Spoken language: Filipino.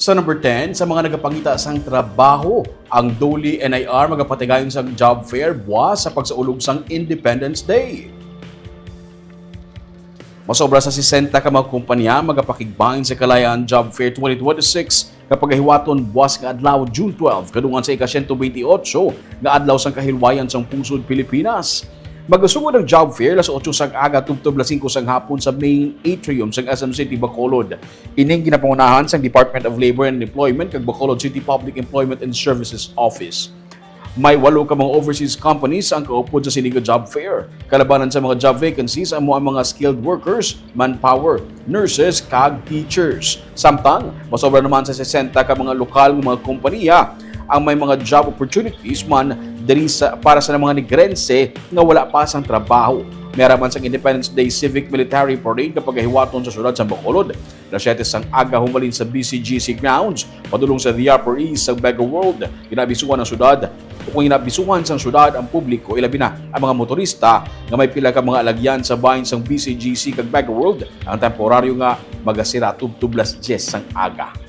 Sa number 10, sa mga nagapangita sang trabaho, ang DOLE NIR magapatigayon sang job fair buwas sa pagsaulog sang Independence Day. Masobra sa 60 ka mga kumpanya magapakigbahin sa Kalayaan Job Fair 2026 kapag hiwaton buwas nga adlaw June 12 kadungan sa ika-128 nga adlaw sang kahilwayan sang Pusod, Pilipinas. Magasugod ang job fair las 8 sang aga tubtob las 5 sang hapon sa main atrium sang SM City, Bacolod. Ining ginapangunahan sang Department of Labor and Employment kag Bacolod City Public Employment and Services Office. May 8 ka mga overseas companies ang kaupod sa siniga job fair. Kalabanan sa mga job vacancies ang mga skilled workers, manpower, nurses, kag teachers. Samtang, masobra naman sa 60 ka mga lokal ng mga kompanya ang may mga job opportunities man diri para sa mga nigrense nga wala pa sang trabaho. Mayaraman sang Independence Day Civic Military Parade kapag hiwaton sa syudad sa Bacolod. Na 7 sang aga humalin sa BCGC grounds, padulong sa The Upper East sa Mega World. Ginabisuhan ng syudad. Kung inabisuhan sang syudad ang publiko, ilabi na ang mga motorista nga may pila ka mga alagyan sa bahin sang BCGC kag Mega World, ang temporaryo nga magasira tubtublas 10 sang aga.